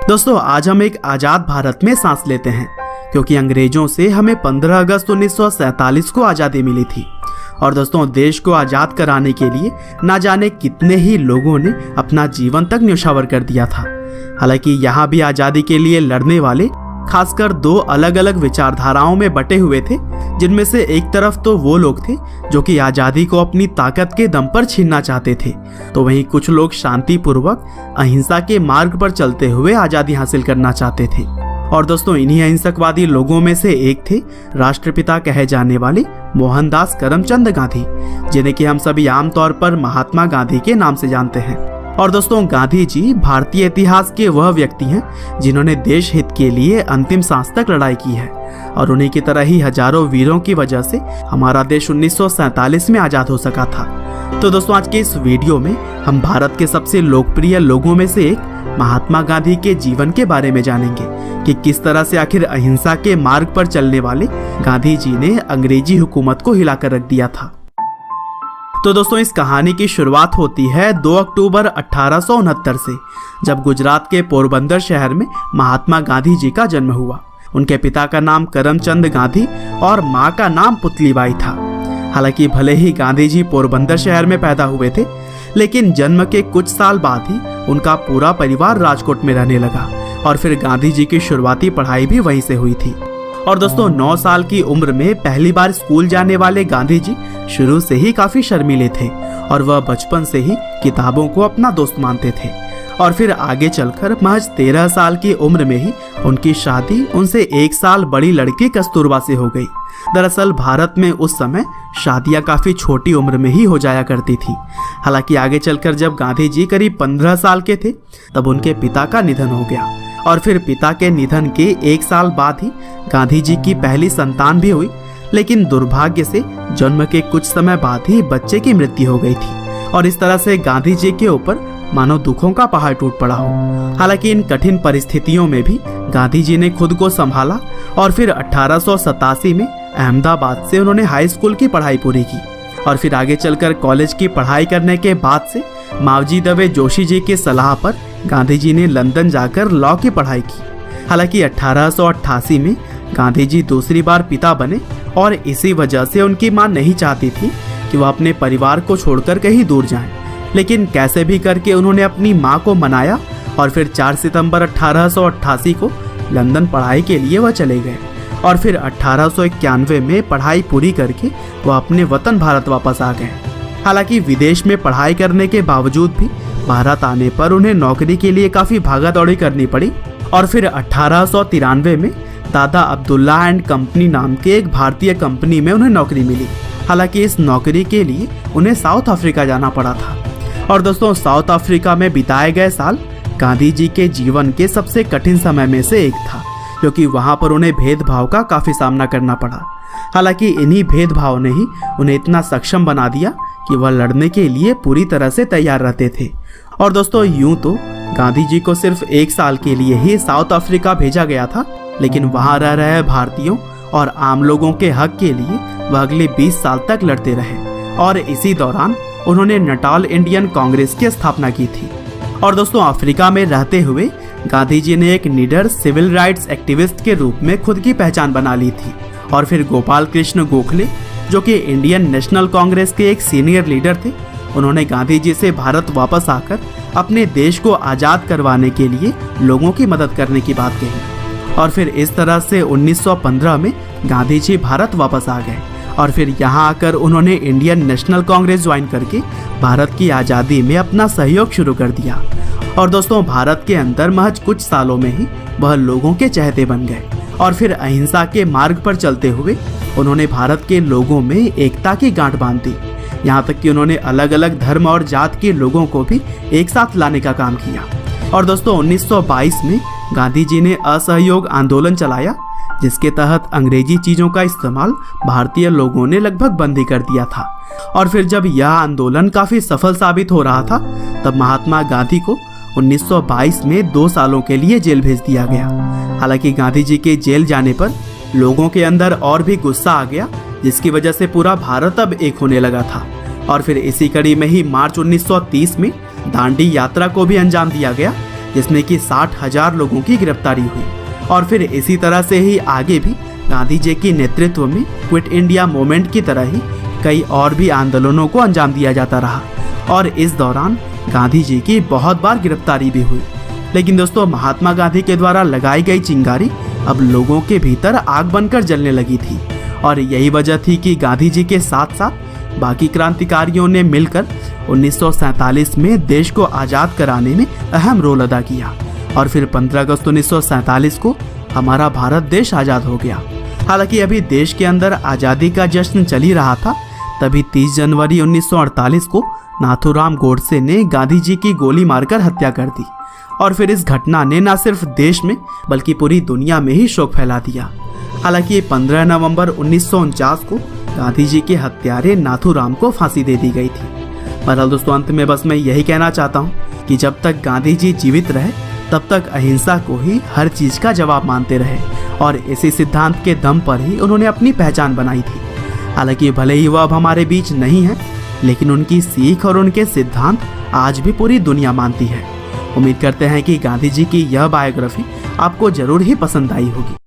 दोस्तों आज हम एक आजाद भारत में सांस लेते हैं क्योंकि अंग्रेजों से हमें 15 अगस्त 1947 को आज़ादी मिली थी। और दोस्तों देश को आज़ाद कराने के लिए ना जाने कितने ही लोगों ने अपना जीवन तक न्यौछावर कर दिया था। हालांकि यहाँ भी आज़ादी के लिए लड़ने वाले खासकर दो अलग अलग विचारधाराओं में बटे हुए थे, जिनमें से एक तरफ तो वो लोग थे जो कि आज़ादी को अपनी ताकत के दम पर छीनना चाहते थे, तो वहीं कुछ लोग शांतिपूर्वक अहिंसा के मार्ग पर चलते हुए आज़ादी हासिल करना चाहते थे। और दोस्तों इन्हीं अहिंसकवादी लोगों में से एक थे राष्ट्रपिता कहे जाने वाले मोहनदास करमचंद गांधी, जिन्हें कि हम सभी आमतौर पर महात्मा गांधी के नाम से जानते हैं। और दोस्तों गांधी जी भारतीय इतिहास के वह व्यक्ति हैं जिन्होंने देश हित के लिए अंतिम सांस तक लड़ाई की है, और उन्हीं की तरह ही हजारों वीरों की वजह से हमारा देश 1947 में आजाद हो सका था। तो दोस्तों आज के इस वीडियो में हम भारत के सबसे लोकप्रिय लोगों में से एक महात्मा गांधी के जीवन के बारे में जानेंगे कि किस तरह से आखिर अहिंसा के मार्ग पर चलने वाले गांधी जी ने अंग्रेजी हुकूमत को हिलाकर रख दिया था। तो दोस्तों इस कहानी की शुरुआत होती है 2 अक्टूबर 1869 से, जब गुजरात के पोरबंदर शहर में महात्मा गांधी जी का जन्म हुआ। उनके पिता का नाम करमचंद गांधी और मां का नाम पुतलीबाई था। हालांकि भले ही गांधी जी पोरबंदर शहर में पैदा हुए थे, लेकिन जन्म के कुछ साल बाद ही उनका पूरा परिवार राजकोट में रहने लगा और फिर गांधी जी की शुरुआती पढ़ाई भी वहीं से हुई थी। और दोस्तों 9 साल की उम्र में पहली बार स्कूल जाने वाले गांधी जी शुरू से ही काफी शर्मीले थे और वह बचपन से ही किताबों को अपना दोस्त मानते थे। और फिर आगे चलकर महज 13 साल की उम्र में ही उनकी शादी उनसे 1 साल बड़ी लड़की कस्तूरबा से हो गई। दरअसल भारत में उस समय शादियां काफी छोटी उम्र में ही हो जाया करती थी। हालांकि आगे चलकर जब गांधी जी करीब 15 साल के थे तब उनके पिता का निधन हो गया, और फिर पिता के निधन के 1 साल बाद ही गांधी जी की पहली संतान भी हुई। लेकिन दुर्भाग्य से जन्म के कुछ समय बाद ही बच्चे की मृत्यु हो गई थी, और इस तरह से गांधी जी के ऊपर मानो दुखों का पहाड़ टूट पड़ा हो। हालांकि इन कठिन परिस्थितियों में भी गांधी जी ने खुद को संभाला और फिर 1887 में अहमदाबाद से उन्होंने हाई स्कूल की पढ़ाई पूरी की, और फिर आगे चलकर कॉलेज की पढ़ाई करने के बाद से मावजी दवे जोशी जी की सलाह पर गांधी जी ने लंदन जाकर लॉ की पढ़ाई की। हालांकि 1888 में गांधी जी दूसरी बार पिता बने, और इसी वजह से उनकी मां नहीं चाहती थी कि वह अपने परिवार को छोड़कर कहीं दूर जाएं। लेकिन कैसे भी करके उन्होंने अपनी मां को मनाया और फिर 4 सितंबर 1888 को लंदन पढ़ाई के लिए वह चले गए, और फिर 1891 में पढ़ाई पूरी करके वह अपने वतन भारत वापस आ गए। हालांकि विदेश में पढ़ाई करने के बावजूद भी भारत आने पर उन्हें नौकरी के लिए काफी भागा दौड़ी करनी पड़ी, और फिर 1893 में दादा अब्दुल्ला एंड कंपनी नाम के एक भारतीय कंपनी में उन्हें नौकरी मिली। हालांकि इस नौकरी के लिए उन्हें साउथ अफ्रीका जाना पड़ा था। और दोस्तों साउथ अफ्रीका में बिताए गए साल गांधी जी के जीवन के सबसे कठिन समय में से एक था, क्योंकि वहां पर उन्हें भेदभाव का काफी सामना करना पड़ा। हालांकि इन्हीं भेदभाव ने ही उन्हें इतना सक्षम बना दिया कि वह लड़ने के लिए पूरी तरह से तैयार रहते थे। और दोस्तों यूं तो गांधी जी को सिर्फ 1 साल के लिए ही साउथ अफ्रीका भेजा गया था, लेकिन वहां रह रहे भारतीयों और आम लोगों के हक के लिए वह अगले 20 साल तक लड़ते रहे, और इसी दौरान उन्होंने नटाल इंडियन कांग्रेस की स्थापना की थी। और दोस्तों अफ्रीका में रहते हुए गांधी जी ने एक निडर सिविल राइट्स एक्टिविस्ट के रूप में खुद की पहचान बना ली थी। और फिर गोपाल कृष्ण गोखले, जो कि इंडियन नेशनल कांग्रेस के एक सीनियर लीडर थे, उन्होंने गांधी जी से भारत वापस आकर अपने देश को आज़ाद करवाने के लिए लोगों की मदद करने की बात कही। और फिर इस तरह से 1915 में गांधी जी भारत वापस आ गए, और फिर यहाँ आकर उन्होंने इंडियन नेशनल कांग्रेस ज्वाइन करके भारत की आज़ादी में अपना सहयोग शुरू कर दिया। और दोस्तों भारत के अंदर महज कुछ सालों में ही वह लोगों के चहेते बन गए, और फिर अहिंसा के मार्ग पर चलते हुए उन्होंने भारत के लोगों में एकता की गांठ बांध दी। यहाँ तक कि उन्होंने अलग अलग धर्म और जात के लोगों को भी एक साथ लाने का काम किया। और दोस्तों 1922 में गांधी जी ने असहयोग आंदोलन चलाया, जिसके तहत अंग्रेजी चीजों का इस्तेमाल भारतीय लोगों ने लगभग बंद ही कर दिया था। और फिर जब यह आंदोलन काफी सफल साबित हो रहा था, तब महात्मा गांधी को 1922 में 2 सालों के लिए जेल भेज दिया गया। हालांकि गांधी जी के जेल जाने पर लोगों के अंदर और भी गुस्सा आ गया, जिसकी वजह से पूरा भारत अब एक होने लगा था। और फिर इसी कड़ी में ही मार्च 1930 में दांडी यात्रा को भी अंजाम दिया गया, जिसमें कि 60,000 लोगों की गिरफ्तारी हुई। और फिर इसी तरह से ही आगे भी गांधी जी के नेतृत्व में क्विट इंडिया मूवमेंट की तरह ही कई और भी आंदोलनों को अंजाम दिया जाता रहा और इस दौरान गांधी जी की बहुत बार गिरफ्तारी भी हुई। लेकिन दोस्तों, महात्मा गांधी के द्वारा लगाई गई चिंगारी अब लोगों के भीतर आग बनकर जलने लगी थी और यही वजह थी कि गांधी जी के साथ साथ बाकी क्रांतिकारियों ने मिलकर 1947 में देश को आज़ाद कराने में अहम रोल अदा किया और फिर 15 अगस्त 1947 को हमारा भारत देश आज़ाद हो गया। हालांकि अभी देश के अंदर आज़ादी का जश्न चल ही रहा था, तभी 30 जनवरी 1948 को नाथूराम गोडसे ने गांधी जी की गोली मारकर हत्या कर दी और फिर इस घटना ने न सिर्फ देश में बल्कि पूरी दुनिया में ही शोक फैला दिया। हालांकि 15 नवंबर 1949 को गांधी जी के हत्यारे नाथूराम को फांसी दे दी गई थी। बहरहाल दोस्तों, अंत में बस मैं यही कहना चाहता हूँ कि जब तक गांधी जी जीवित रहे तब तक अहिंसा को ही हर चीज का जवाब मानते रहे और इसी सिद्धांत के दम पर ही उन्होंने अपनी पहचान बनाई थी। हालांकि भले ही वह अब हमारे बीच नहीं है, लेकिन उनकी सीख और उनके सिद्धांत आज भी पूरी दुनिया मानती है। उम्मीद करते हैं कि गांधी जी की यह बायोग्राफी आपको जरूर ही पसंद आई होगी।